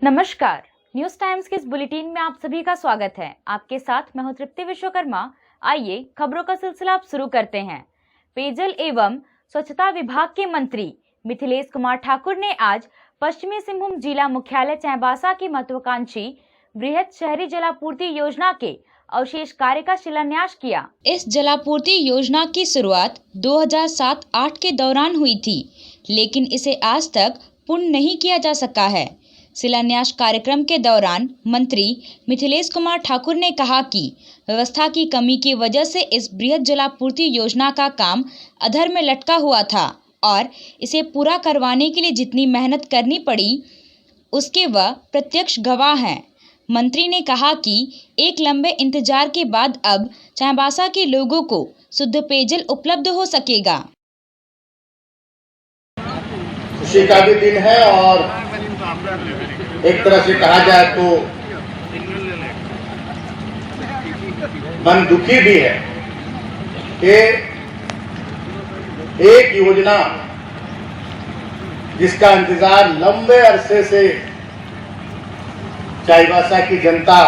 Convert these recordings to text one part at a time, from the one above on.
नमस्कार, news times के इस बुलेटिन में आप सभी का स्वागत है। आपके साथ मैं हूं तृप्ति विश्वकर्मा। आइए खबरों का सिलसिला आप शुरू करते हैं। पेयजल एवं स्वच्छता विभाग के मंत्री मिथिलेश कुमार ठाकुर ने आज पश्चिमी सिंहभूम जिला मुख्यालय चाईबासा की महत्वाकांक्षी बृहद शहरी जलापूर्ति योजना के अवशेष कार्य का शिलान्यास किया। इस जलापूर्ति योजना की शुरुआत 2007-08 के दौरान हुई थी, लेकिन इसे आज तक पूर्ण नहीं किया जा सका है। शिलान्यास कार्यक्रम के दौरान मंत्री मिथिलेश कुमार ठाकुर ने कहा कि व्यवस्था की कमी की वजह से इस बृहद जलापूर्ति योजना का काम अधर में लटका हुआ था और इसे पूरा करवाने के लिए जितनी मेहनत करनी पड़ी उसके वह प्रत्यक्ष गवाह हैं। मंत्री ने कहा कि एक लंबे इंतजार के बाद अब चाईबासा के लोगों को शुद्ध पेयजल उपलब्ध हो सकेगा। खुशी का भी दिन है और एक तरह से कहा जाए तो मन दुखी भी है कि एक योजना जिसका इंतजार लंबे अरसे से चाईबासा की जनता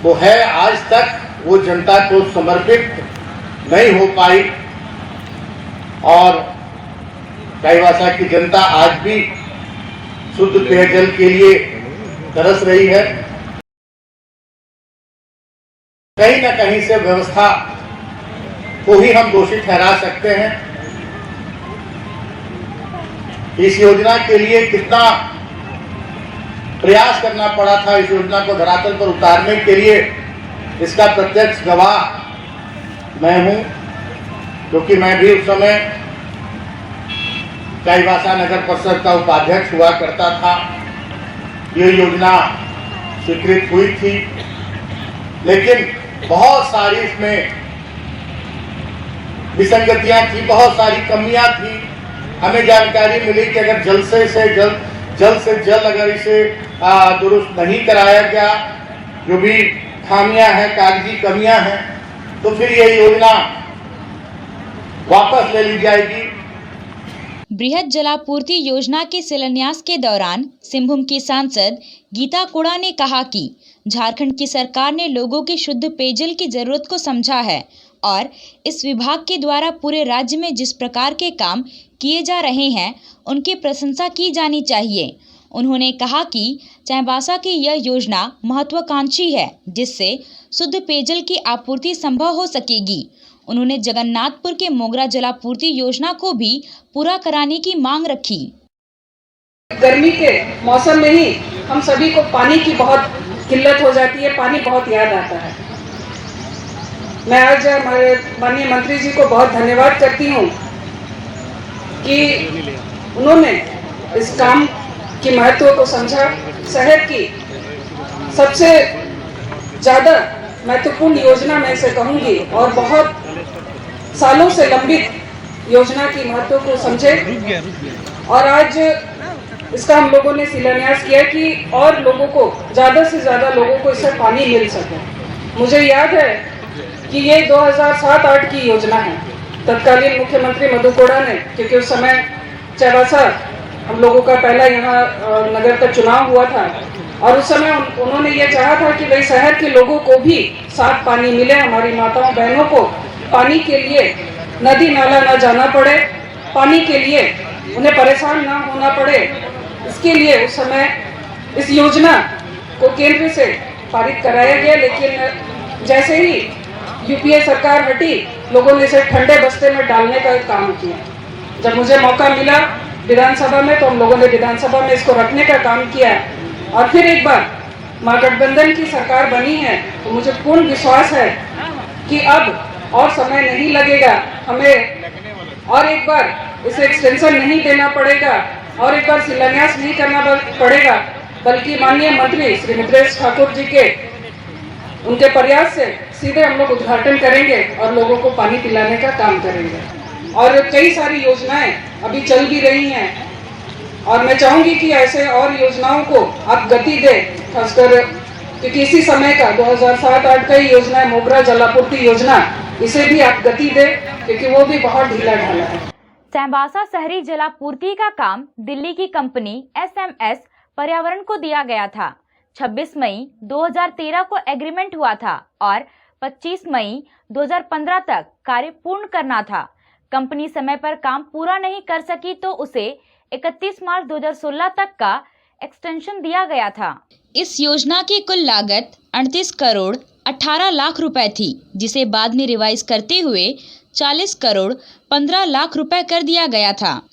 को है, आज तक वो जनता को समर्पित नहीं हो पाई और चाईबासा की जनता आज भी शुद्ध पेयजल के लिए तरस रही है। कहीं न कहीं से व्यवस्था को ही हम दोषी ठहरा सकते हैं। इस योजना के लिए कितना प्रयास करना पड़ा था इस योजना को धरातल पर उतारने के लिए, इसका प्रत्यक्ष गवाह मैं हूं, क्योंकि मैं भी उस समय चाईबासा नगर परिषद का उपाध्यक्ष हुआ करता था। ये योजना स्वीकृत हुई थी, लेकिन बहुत सारी इसमें विसंगतियां थी, बहुत सारी कमियां थी। हमें जानकारी मिली कि अगर जल्द से जल्द अगर इसे दुरुस्त नहीं कराया गया, जो भी खामियां हैं, कागजी कमियां हैं, तो फिर ये योजना वापस ले ली जाएगी। बृहद जलापूर्ति योजना के शिलान्यास के दौरान सिंहभूम की सांसद गीता कोड़ा ने कहा कि झारखंड की सरकार ने लोगों की शुद्ध पेयजल की जरूरत को समझा है और इस विभाग के द्वारा पूरे राज्य में जिस प्रकार के काम किए जा रहे हैं उनकी प्रशंसा की जानी चाहिए। उन्होंने कहा कि चाईबासा की यह योजना महत्वाकांक्षी है, जिससे शुद्ध पेयजल की आपूर्ति संभव हो सकेगी। उन्होंने जगन्नाथपुर के मोगरा जलापूर्ति योजना को भी पूरा कराने की मांग रखी। गर्मी के मौसम में ही हम सभी को पानी की बहुत किल्लत हो जाती है, पानी बहुत याद आता है। मैं आज हमारे माननीय मंत्री जी को बहुत धन्यवाद करती हूँ कि उन्होंने इस काम की महत्व को समझा। शहर की सबसे ज्यादा महत्वपूर्ण योजना मैं इसे कहूंगी और बहुत सालों से लंबित योजना की महत्व को समझे और आज इसका हम लोगों ने शिलान्यास किया कि और लोगों को ज्यादा से ज्यादा लोगों को इससे पानी मिल सके। मुझे याद है कि ये 2007-08 की योजना है। तत्कालीन मुख्यमंत्री मधु कोड़ा ने, क्योंकि उस समय चाईबासा हम लोगों का पहला यहाँ नगर का चुनाव हुआ था और उस समय उन्होंने ये चाहा था कि भाई शहर के लोगों को भी साफ पानी मिले, हमारी माताओं बहनों को पानी के लिए नदी नाला ना जाना पड़े, पानी के लिए उन्हें परेशान ना होना पड़े। इसके लिए उस समय इस योजना को केंद्र से पारित कराया गया, लेकिन जैसे ही यूपीए सरकार हटी, लोगों ने इसे ठंडे बस्ते में डालने का काम किया। जब मुझे मौका मिला विधानसभा में, तो हम लोगों ने विधानसभा में इसको रखने का काम किया और फिर एक बार महागठबंधन की सरकार बनी है, तो मुझे पूर्ण विश्वास है कि अब और समय नहीं लगेगा, हमें और एक बार इसे एक्सटेंशन नहीं देना पड़ेगा और एक बार शिलान्यास नहीं करना पड़ेगा, बल्कि माननीय मंत्री श्री मिथिलेश ठाकुर जी के उनके प्रयास से सीधे हम लोग उद्घाटन करेंगे और लोगों को पानी पिलाने का काम करेंगे। और कई सारी योजनाएं अभी चल भी रही हैं और मैं चाहूंगी कि ऐसे और योजनाओं को आप गति दें, खासकर क्योंकि इसी समय का 2007-08 का ही योजना है मोगरा जलापूर्ति योजना, इसे भी आप गति दें क्योंकि वो भी बहुत ढीला ढाला है। चाईबासा शहरी जलापूर्ति का काम दिल्ली की कंपनी SMS पर्यावरण को दिया गया था। 26 मई 2013 को एग्रीमेंट हुआ था और 25 मई 2015 तक कार्य पूर्ण करना था। कंपनी समय पर काम पूरा नहीं कर सकी तो उसे 31 मार्च 2016 तक का एक्सटेंशन दिया गया था। इस योजना की कुल लागत 38 करोड़ 18 लाख रुपए थी, जिसे बाद में रिवाइज करते हुए 40 करोड़ 15 लाख रुपए कर दिया गया था।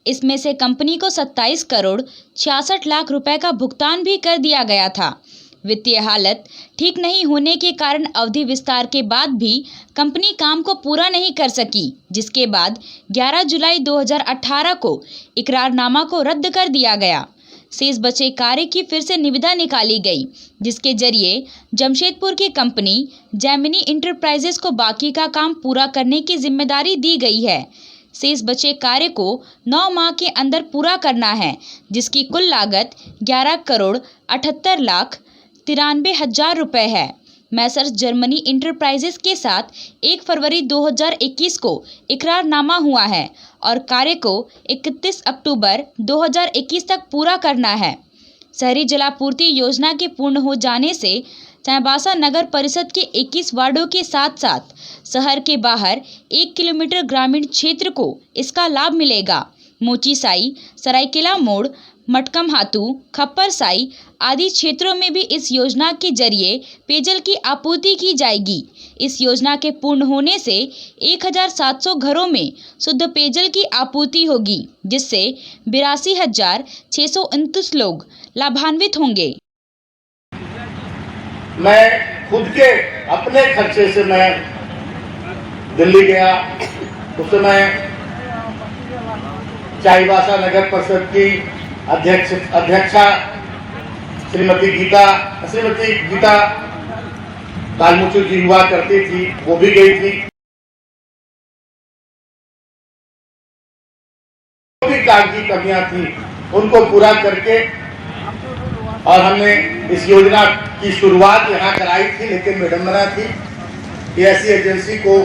इसमें से कंपनी को 27 करोड़ 66 लाख रुपए का भुगतान भी कर दिया गया था। वित्तीय हालत ठीक नहीं होने के कारण अवधि विस्तार के बाद भी कंपनी काम को पूरा नहीं कर सकी, जिसके बाद 11 जुलाई 2018 को इकरारनामा को रद्द कर दिया गया। शेष बचे कार्य की फिर से निविदा निकाली गई, जिसके जरिए जमशेदपुर की कंपनी जेमिनी इंटरप्राइजेस को बाकी का काम पूरा करने की जिम्मेदारी दी गई है। शेष बचे कार्य को 9 माह के अंदर पूरा करना है, जिसकी कुल लागत 11 करोड़ 78 लाख 93 हजार रुपए है। मैसर्स जर्मनी इंटरप्राइजेस के साथ 1 फरवरी 2021 को इकरारनामा हुआ है और कार्य को 31 अक्टूबर 2021 तक पूरा करना है। शहरी जलापूर्ति योजना के पूर्ण हो जाने से चाईबासा नगर परिषद के 21 वार्डों के साथ साथ शहर के बाहर 1 किलोमीटर ग्रामीण क्षेत्र को इसका लाभ मिलेगा। मोची साई, सरायकेला मोड़, मटकम हाथू, खप्पर साई आदि क्षेत्रों में भी इस योजना के जरिए पेयजल की आपूर्ति की जाएगी। इस योजना के पूर्ण होने से 1700 घरों में शुद्ध पेयजल की आपूर्ति होगी, जिससे 82,629 लोग लाभान्वित होंगे। मैं खुद के अपने खर्चे से मैं दिल्ली गया। उस समय चाईबासा नगर परिषद की अध्यक्षा श्रीमती गीता कालमुचु जी हुआ करती थी, वो भी गई थी। जो भी कागजी कमियां थी उनको पूरा करके और हमने इस योजना की शुरुआत यहाँ कराई थी, लेकिन विडंबना थी कि ऐसी एजेंसी को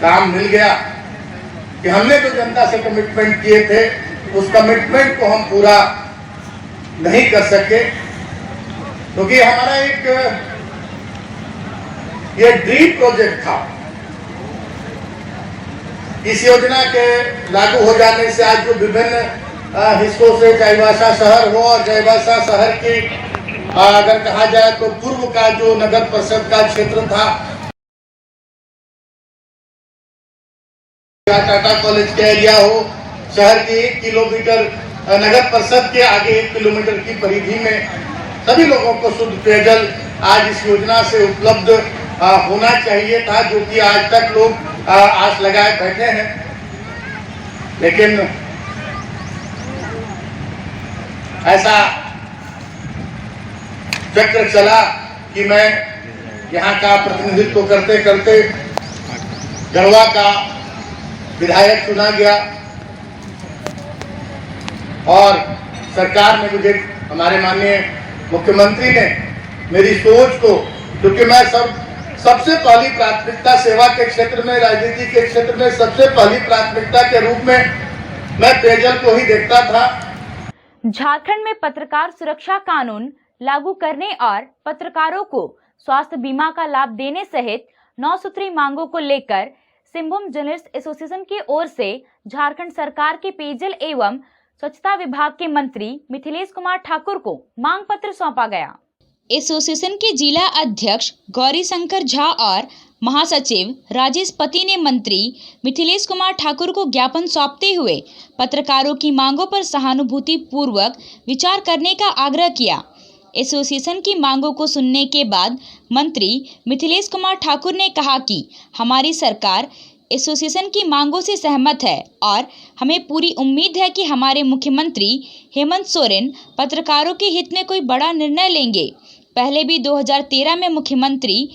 काम मिल गया कि हमने जो जनता से कमिटमेंट किए थे उस कमिटमेंट को हम पूरा नहीं कर सके, क्योंकि हमारा एक ये ड्रीम प्रोजेक्ट था। इस योजना के लागू हो जाने से आज जो विभिन्न हिस्सों से चाईबासा शहर हो और चाईबासा शहर की अगर कहा जाए तो पूर्व का जो नगर परिषद का क्षेत्र था, टाटा कॉलेज का एरिया हो, शहर के 1 किलोमीटर नगर परिषद के आगे 1 किलोमीटर की परिधि में सभी लोगों को शुद्ध पेयजल आज इस योजना से उपलब्ध होना चाहिए था, जो कि आज तक लोग आस लगाए बैठे हैं। लेकिन ऐसा चक्र चला कि मैं यहाँ का प्रतिनिधित्व करते करते गढ़वा का विधायक चुना गया और सरकार ने मुझे, हमारे माननीय मुख्यमंत्री ने मेरी सोच को, क्योंकि मैं सबसे पहली प्राथमिकता सेवा के क्षेत्र में, राजनीति के क्षेत्र में सबसे पहली प्राथमिकता के रूप में मैं पेयजल को ही देखता था। झारखंड में पत्रकार सुरक्षा कानून लागू करने और पत्रकारों को स्वास्थ्य बीमा का लाभ देने सहित 9 सूत्री मांगों को लेकर सिंहभूम जर्नलिस्ट एसोसिएशन की ओर से झारखंड सरकार के पेयजल एवं स्वच्छता विभाग के मंत्री मिथिलेश कुमार ठाकुर को मांग पत्र सौंपा गया। एसोसिएशन के जिला अध्यक्ष गौरी शंकर झा और महासचिव राजेश पति ने मंत्री मिथिलेश कुमार ठाकुर को ज्ञापन सौंपते हुए पत्रकारों की मांगों पर सहानुभूति पूर्वक विचार करने का आग्रह किया। एसोसिएशन की मांगों को सुनने के बाद मंत्री मिथिलेश कुमार ठाकुर ने कहा कि हमारी सरकार एसोसिएशन की मांगों से सहमत है और हमें पूरी उम्मीद है कि हमारे मुख्यमंत्री हेमंत सोरेन पत्रकारों के हित में कोई बड़ा निर्णय लेंगे। पहले भी 2013 में मुख्यमंत्री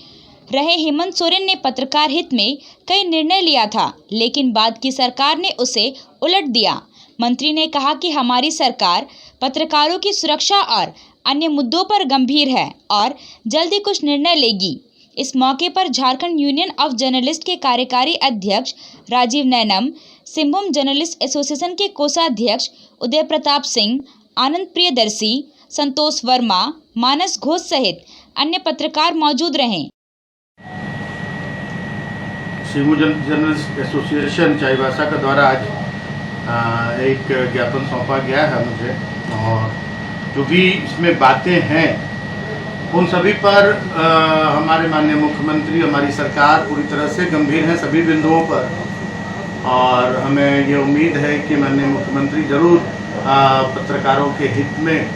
रहे हेमंत सोरेन ने पत्रकार हित में कई निर्णय लिया था, लेकिन बाद की सरकार ने उसे उलट दिया। मंत्री ने कहा कि हमारी सरकार पत्रकारों की सुरक्षा और अन्य मुद्दों पर गंभीर है और जल्दी कुछ निर्णय लेगी। इस मौके पर झारखंड यूनियन ऑफ जर्नलिस्ट के कार्यकारी अध्यक्ष राजीव नैनम, सिंहभूम जर्नलिस्ट एसोसिएशन के कोषाध्यक्ष उदय प्रताप सिंह, आनंद प्रियदर्शी, संतोष वर्मा, मानस घोष सहित अन्य पत्रकार मौजूद रहे। सिंहभूम जर्नलिस्ट एसोसिएशन चाईबासा का द्वारा आज एक ज्ञापन सौंपा गया है मुझे, और जो भी इसमें बातें हैं उन सभी पर हमारे माननीय मुख्यमंत्री, हमारी सरकार पूरी तरह से गंभीर है सभी बिंदुओं पर, और हमें ये उम्मीद है कि माननीय मुख्यमंत्री जरूर पत्रकारों के हित में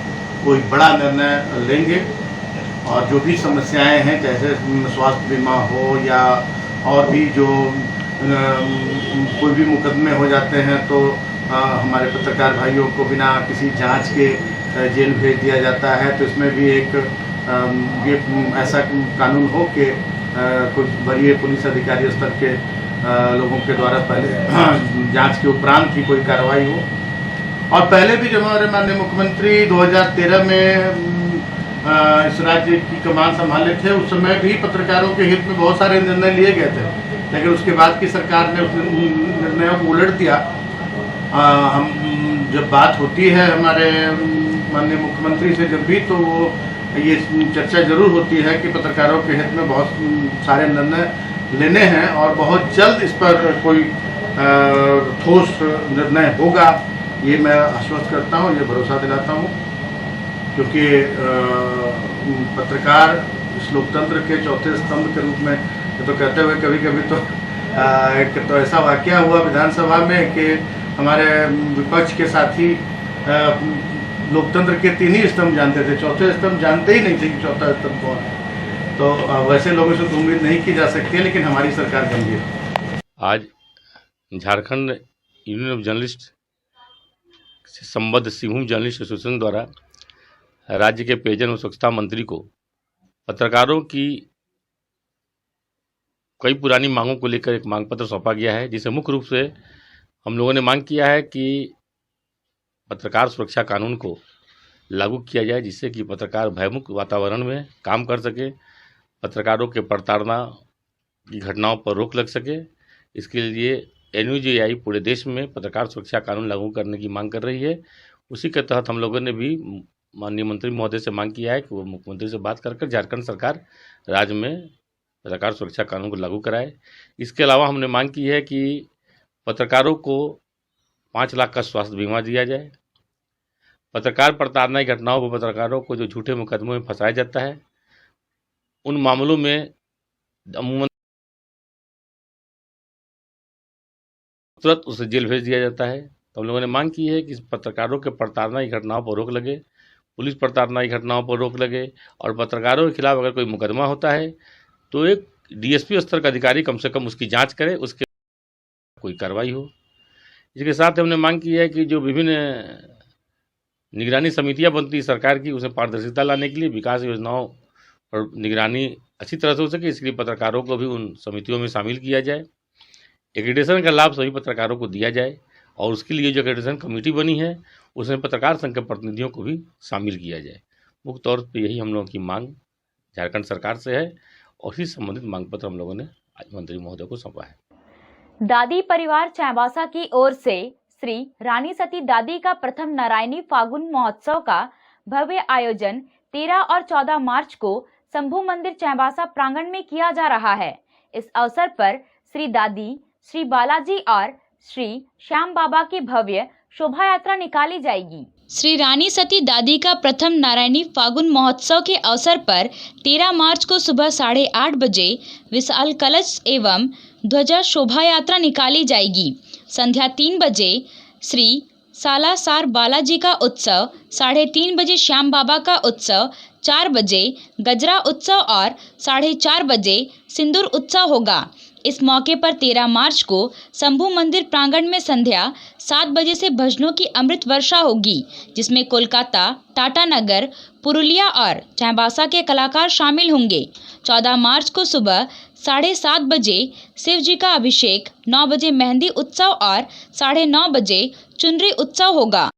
कोई बड़ा निर्णय लेंगे, और जो भी समस्याएं हैं, जैसे स्वास्थ्य बीमा हो या और भी जो कोई भी मुकदमे हो जाते हैं तो हमारे पत्रकार भाइयों को बिना किसी जांच के जेल भेज दिया जाता है, तो इसमें भी एक ये ऐसा कानून हो कि कुछ वरीय पुलिस अधिकारी स्तर के लोगों के द्वारा पहले जांच के उपरांत ही कोई कार्रवाई हो। और पहले भी जब हमारे माननीय मुख्यमंत्री 2013 में इस राज्य की कमान संभाले थे, उस समय भी पत्रकारों के हित में बहुत सारे निर्णय लिए गए थे, लेकिन उसके बाद की सरकार ने उस निर्णयों को उलट दिया। हम जब बात होती है हमारे माननीय मुख्यमंत्री से जब भी, तो वो ये चर्चा जरूर होती है कि पत्रकारों के हित में बहुत सारे निर्णय लेने हैं और बहुत जल्द इस पर कोई ठोस निर्णय होगा, ये मैं आश्वस्त करता हूँ, ये भरोसा दिलाता हूँ, क्योंकि पत्रकार इस लोकतंत्र के चौथे स्तंभ के रूप में तो कहते हुए कभी कभी तो एक तो ऐसा वाकया हुआ विधानसभा में कि हमारे विपक्ष के साथी लोकतंत्र के 3 ही स्तंभ जानते थे, चौथे स्तंभ जानते ही नहीं थे कि चौथा स्तंभ कौन है। तो वैसे लोगों से तो उम्मीद नहीं की जा सकती है, लेकिन हमारी सरकार गंभीर है। आज झारखंड यूनियन ऑफ जर्नलिस्ट से संबद्ध सिंहभूम जर्नलिस्ट एसोसिएशन द्वारा राज्य के पेयजल एवं स्वच्छता मंत्री को पत्रकारों की कई पुरानी मांगों को लेकर एक मांग पत्र सौंपा गया है, जिसे मुख्य रूप से हम लोगों ने मांग किया है कि पत्रकार सुरक्षा कानून को लागू किया जाए, जिससे कि पत्रकार भयमुक्त वातावरण में काम कर सके, पत्रकारों के प्रताड़ना की घटनाओं पर रोक लग सके। इसके लिए NUJ पूरे देश में पत्रकार सुरक्षा कानून लागू करने की मांग कर रही है। उसी के तहत हम लोगों ने भी माननीय मंत्री महोदय से मांग किया है कि वो मुख्यमंत्री से बात कर झारखंड सरकार राज्य में पत्रकार सुरक्षा कानून को लागू कराए। इसके अलावा हमने मांग की है कि पत्रकारों को 5 लाख का स्वास्थ्य बीमा दिया जाए। पत्रकार प्रताड़ना की घटनाओं पर पत्रकारों को जो झूठे मुकदमों में फंसाया जाता है, उन मामलों में अमूमन तुरंत उसे जेल भेज दिया जाता है। तो हम लोगों ने मांग की है कि पत्रकारों के प्रताड़ना की घटनाओं पर रोक लगे, पुलिस प्रताड़ना की घटनाओं पर रोक लगे, और पत्रकारों के खिलाफ अगर कोई मुकदमा होता है तो एक DSP स्तर का अधिकारी कम से कम उसकी जांच करे, उसके कोई कार्रवाई हो। इसके साथ हमने मांग की है कि जो विभिन्न निगरानी समितियां बनती है सरकार की, उसमें पारदर्शिता लाने के लिए विकास योजनाओं और निगरानी अच्छी तरह से हो सके, इसलिए पत्रकारों को भी उन समितियों में शामिल किया जाए। एक्रेडिटेशन का लाभ सभी पत्रकारों को दिया जाए, और उसके लिए जो एक्रेडिटेशन कमेटी बनी है उसमें पत्रकार संघ के प्रतिनिधियों को भी शामिल किया जाए। मुख्य तौर पर यही हम लोगों की मांग झारखंड सरकार से है, और इसी संबंधित मांग पत्र हम लोगों ने आज मंत्री महोदय को सौंपा है। दादी परिवार चाईबासा की ओर से श्री रानी सती दादी का प्रथम नारायणी फागुन महोत्सव का भव्य आयोजन 13 और 14 मार्च को शंभू मंदिर चाईबासा प्रांगण में किया जा रहा है। इस अवसर पर श्री दादी, श्री बालाजी और श्री श्याम बाबा की भव्य शोभा यात्रा निकाली जाएगी। श्री रानी सती दादी का प्रथम नारायणी फागुन महोत्सव के अवसर पर 13 मार्च को सुबह 8:30 बजे विशाल कलश एवं ध्वजा शोभा यात्रा निकाली जाएगी। संध्या 3 बजे श्री सालासार बालाजी का उत्सव, 3:30 बजे श्याम बाबा का उत्सव, 4 बजे गजरा उत्सव और 4:30 बजे सिंदूर उत्सव होगा। इस मौके पर 13 मार्च को शंभू मंदिर प्रांगण में संध्या 7 बजे से भजनों की अमृत वर्षा होगी, जिसमें कोलकाता, टाटानगर, पुरुलिया और चाईबासा के कलाकार शामिल होंगे। 14 मार्च को सुबह 7:30 बजे शिव जी का अभिषेक, 9 बजे मेहंदी उत्सव और 9:30 बजे चुनरी उत्सव होगा।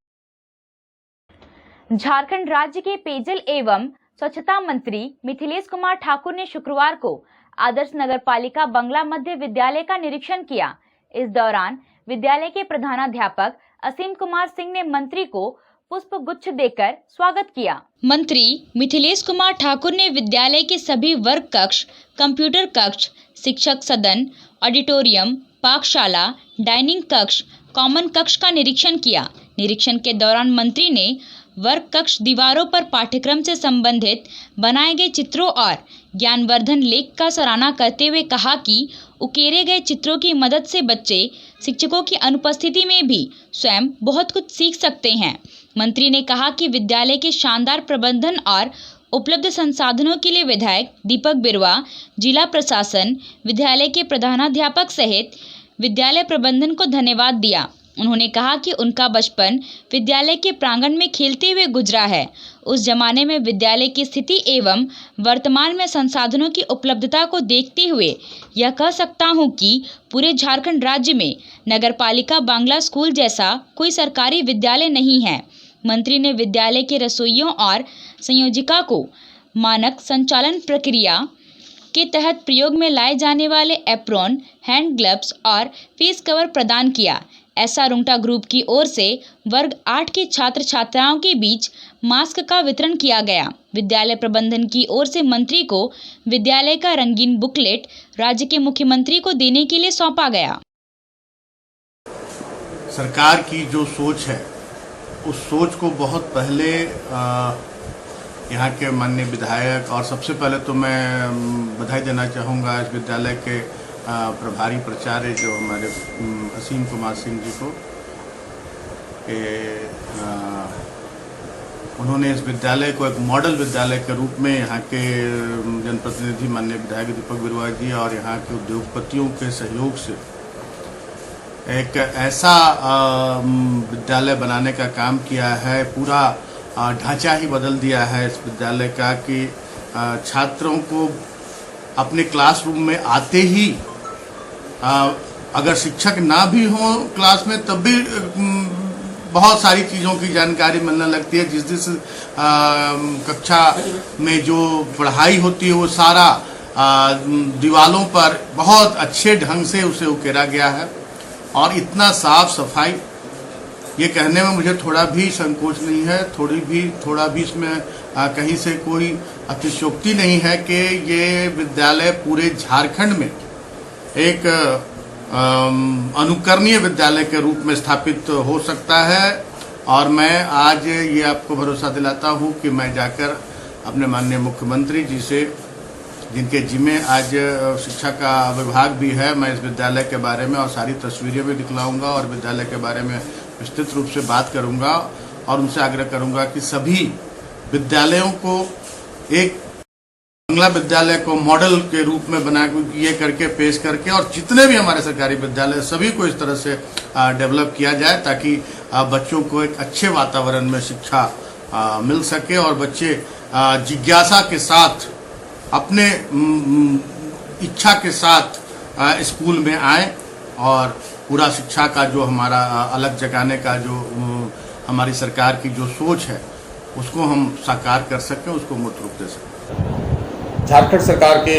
झारखंड राज्य के पेयजल एवं स्वच्छता मंत्री मिथिलेश कुमार ठाकुर ने शुक्रवार को आदर्श नगर पालिका बंगला मध्य विद्यालय का निरीक्षण किया। इस दौरान विद्यालय के प्रधानाध्यापक असीम कुमार सिंह ने मंत्री को पुष्प गुच्छ देकर स्वागत किया। मंत्री मिथिलेश कुमार ठाकुर ने विद्यालय के सभी वर्ग कक्ष, कंप्यूटर कक्ष, शिक्षक सदन, ऑडिटोरियम, पाकशाला, डाइनिंग कक्ष, कॉमन कक्ष का निरीक्षण किया। निरीक्षण के दौरान मंत्री ने वर्ग कक्ष दीवारों पर पाठ्यक्रम से संबंधित बनाए गए चित्रों और ज्ञानवर्धन लेख का सराहना करते हुए कहा कि उकेरे गए चित्रों की मदद से बच्चे शिक्षकों की अनुपस्थिति में भी स्वयं बहुत कुछ सीख सकते हैं। मंत्री ने कहा कि विद्यालय के शानदार प्रबंधन और उपलब्ध संसाधनों के लिए विधायक दीपक बिरुवा, जिला प्रशासन, विद्यालय के प्रधानाध्यापक सहित विद्यालय प्रबंधन को धन्यवाद दिया। उन्होंने कहा कि उनका बचपन विद्यालय के प्रांगण में खेलते हुए गुजरा है। उस जमाने में विद्यालय की स्थिति एवं वर्तमान में संसाधनों की उपलब्धता को देखते हुए यह कह सकता हूं कि पूरे झारखंड राज्य में नगरपालिका बांग्ला स्कूल जैसा कोई सरकारी विद्यालय नहीं है। मंत्री ने विद्यालय के रसोइयों और संयोजिका को मानक संचालन प्रक्रिया के तहत प्रयोग में लाए जाने वाले एप्रॉन, हैंड ग्लव्स और फेस कवर प्रदान किया। ऐसा रुंगटा ग्रुप की ओर से वर्ग 8 के छात्र छात्राओं के बीच मास्क का वितरण किया गया। विद्यालय प्रबंधन की ओर से मंत्री को विद्यालय का रंगीन बुकलेट राज्य के मुख्यमंत्री को देने के लिए सौंपा गया। सरकार की जो सोच है उस सोच को बहुत पहले यहाँ के माननीय विधायक और सबसे पहले तो मैं बधाई देना चाहूँगा इस विद्यालय के प्रभारी प्राचार्य जो हमारे असीम कुमार सिंह जी को उन्होंने इस विद्यालय को एक मॉडल विद्यालय के रूप में यहाँ के जनप्रतिनिधि माननीय विधायक दीपक बिरुवा जी और यहाँ के उद्योगपतियों के सहयोग से एक ऐसा विद्यालय बनाने का काम किया है। पूरा ढांचा ही बदल दिया है इस विद्यालय का कि छात्रों को अपने क्लासरूम में आते ही अगर शिक्षक ना भी हो क्लास में तब भी बहुत सारी चीज़ों की जानकारी मिलने लगती है। जिस कक्षा में जो पढ़ाई होती है वो सारा दीवालों पर बहुत अच्छे ढंग से उसे उकेरा गया है और इतना साफ सफाई, ये कहने में मुझे थोड़ा भी संकोच नहीं है, थोड़ा भी इसमें कहीं से कोई अतिशयोक्ति नहीं है कि ये विद्यालय पूरे झारखंड में एक अनुकरणीय विद्यालय के रूप में स्थापित हो सकता है। और मैं आज ये आपको भरोसा दिलाता हूँ कि मैं जाकर अपने माननीय मुख्यमंत्री जी से, जिनके जिम्मे आज शिक्षा का विभाग भी है, मैं इस विद्यालय के बारे में और सारी तस्वीरें भी दिखलाऊंगा और विद्यालय के बारे में विस्तृत रूप से बात करूंगा और उनसे आग्रह करूंगा कि सभी विद्यालयों को एक बांग्ला विद्यालय को मॉडल के रूप में बना ये करके पेश करके और जितने भी हमारे सरकारी विद्यालय सभी को इस तरह से डेवलप किया जाए ताकि बच्चों को एक अच्छे वातावरण में शिक्षा मिल सके और बच्चे जिज्ञासा के साथ अपने इच्छा के साथ स्कूल में आए और पूरा शिक्षा का जो हमारा अलग जगाने का जो हमारी सरकार की जो सोच है उसको हम साकार कर सकें, उसको मूर्त रूप दे सकें। झारखंड सरकार के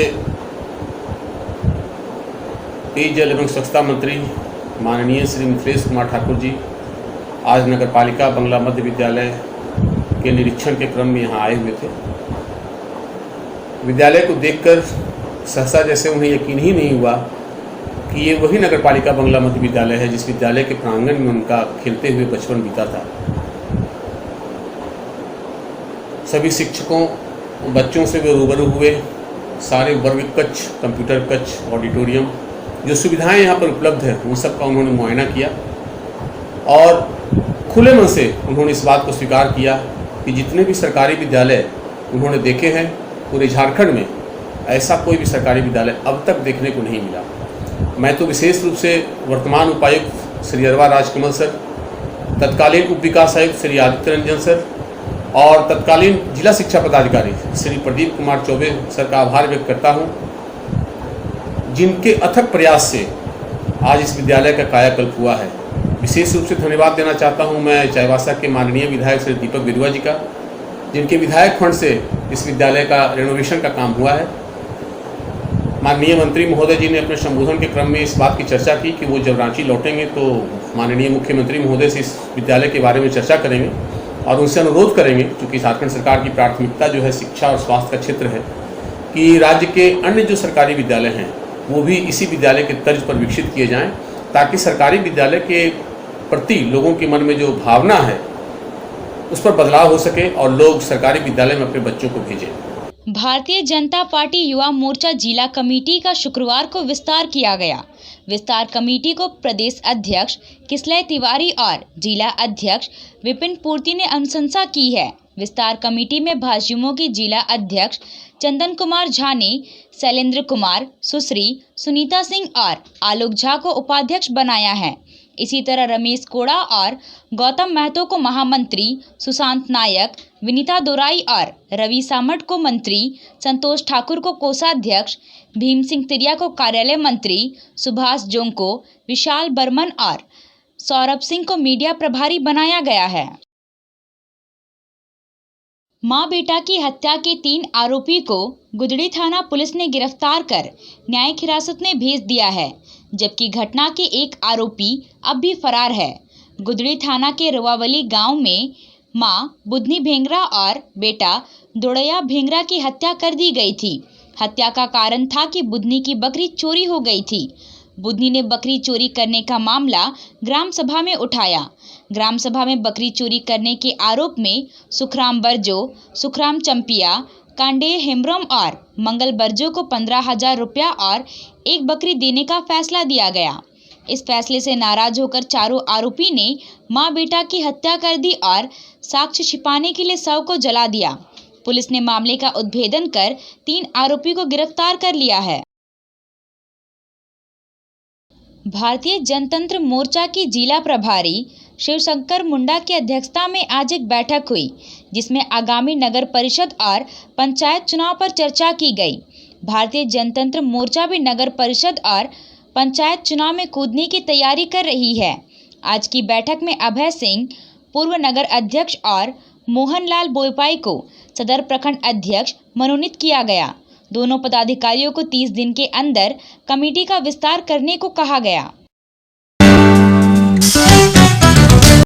पेयजल एवं स्वच्छता मंत्री माननीय श्री मिथिलेश कुमार ठाकुर जी आज नगरपालिका बंगला मध्य विद्यालय के निरीक्षण के क्रम में यहाँ आए हुए थे। विद्यालय को देखकर सहसा जैसे उन्हें यकीन ही नहीं हुआ कि ये वही नगरपालिका बंगला मध्य विद्यालय है जिस विद्यालय के प्रांगण में उनका खेलते हुए बचपन बीता था। सभी शिक्षकों बच्चों से वे रूबरू हुए। सारे वर्ग कक्ष, कंप्यूटर कक्ष, ऑडिटोरियम, जो सुविधाएं यहाँ पर उपलब्ध हैं उन सब का उन्होंने मुआयना किया और खुले मन से उन्होंने इस बात को स्वीकार किया कि जितने भी सरकारी विद्यालय उन्होंने देखे हैं पूरे झारखंड में ऐसा कोई भी सरकारी विद्यालय अब तक देखने को नहीं मिला। मैं तो विशेष रूप से वर्तमान उपायुक्त श्री अरवा राजकमल सर, तत्कालीन उप विकास आयुक्त श्री आदित्य रंजन सर और तत्कालीन जिला शिक्षा पदाधिकारी श्री प्रदीप कुमार चौबे सर का आभार व्यक्त करता हूं, जिनके अथक प्रयास से आज इस विद्यालय का कायाकल्प हुआ है। विशेष रूप से धन्यवाद देना चाहता हूं मैं चाईबासा के माननीय विधायक श्री दीपक बिरुवा जी का, जिनके विधायक फंड से इस विद्यालय का रेनोवेशन का काम हुआ है। माननीय मंत्री महोदय जी ने अपने संबोधन के क्रम में इस बात की चर्चा की कि वो जब रांची लौटेंगे तो माननीय मुख्यमंत्री महोदय से इस विद्यालय के बारे में चर्चा करेंगे और उनसे अनुरोध करेंगे, क्योंकि झारखंड सरकार की प्राथमिकता जो है शिक्षा और स्वास्थ्य का क्षेत्र है, कि राज्य के अन्य जो सरकारी विद्यालय हैं वो भी इसी विद्यालय के तर्ज पर विकसित किए जाएं, ताकि सरकारी विद्यालय के प्रति लोगों के मन में जो भावना है उस पर बदलाव हो सके और लोग सरकारी विद्यालय में अपने बच्चों को भेजें। भारतीय जनता पार्टी युवा मोर्चा जिला कमेटी का शुक्रवार को विस्तार किया गया। विस्तार कमेटी को प्रदेश अध्यक्ष किसलय तिवारी और जिला अध्यक्ष विपिन पूर्ति ने अनुशंसा की है। विस्तार कमेटी में भाजयुमो की जिला अध्यक्ष चंदन कुमार झा ने शैलेंद्र कुमार, सुश्री सुनीता सिंह और आलोक झा को उपाध्यक्ष बनाया है। इसी तरह रमेश कोड़ा और गौतम महतो को महामंत्री, सुशांत नायक, विनीता दोराई और रवि सामट को मंत्री, संतोष ठाकुर को कोषाध्यक्ष, भीम सिंह तिरिया को कार्यालय मंत्री, सुभाष जोंग को, विशाल बर्मन और सौरभ सिंह को मीडिया प्रभारी बनाया गया है। मां बेटा की हत्या के 3 आरोपी को गुदड़ी थाना पुलिस ने गिरफ्तार कर न्यायिक हिरासत में भेज दिया है, जबकि घटना के एक आरोपी अब भी फरार है। गुदड़ी थाना के रवावली गांव में मां बुधनी भेंगरा और बेटा दोड़या भेंगरा की हत्या कर दी गई थी। हत्या का कारण था कि बुधनी की बकरी चोरी हो गई थी। बुधनी ने बकरी चोरी करने का मामला ग्राम सभा में उठाया। ग्राम सभा में बकरी चोरी करने के आरोप में सुखराम बरजो, सुखराम चंपिया, कांडेय हेम्ब्रम और मंगल बरजो को 15,000 रुपया और एक बकरी देने का फैसला दिया गया। इस फैसले से नाराज होकर चारों आरोपी ने मां बेटा की हत्या कर दी और साक्ष्य छिपाने के लिए शव को जला दिया। पुलिस ने मामले का उद्भेदन कर 3 आरोपी को गिरफ्तार कर लिया है। भारतीय जनतंत्र मोर्चा की जिला प्रभारी शिवशंकर मुंडा की अध्यक्षता में आज एक बैठक हुई, जिसमें आगामी नगर परिषद और पंचायत चुनाव पर चर्चा की गई। भारतीय जनतंत्र मोर्चा भी नगर परिषद और पंचायत चुनाव में कूदने की तैयारी कर रही है। आज की बैठक में अभय सिंह, पूर्व नगर अध्यक्ष और मोहनलाल बोईपाई को सदर प्रखंड अध्यक्ष मनोनीत किया गया। दोनों पदाधिकारियों को 30 दिन के अंदर कमेटी का विस्तार करने को कहा गया।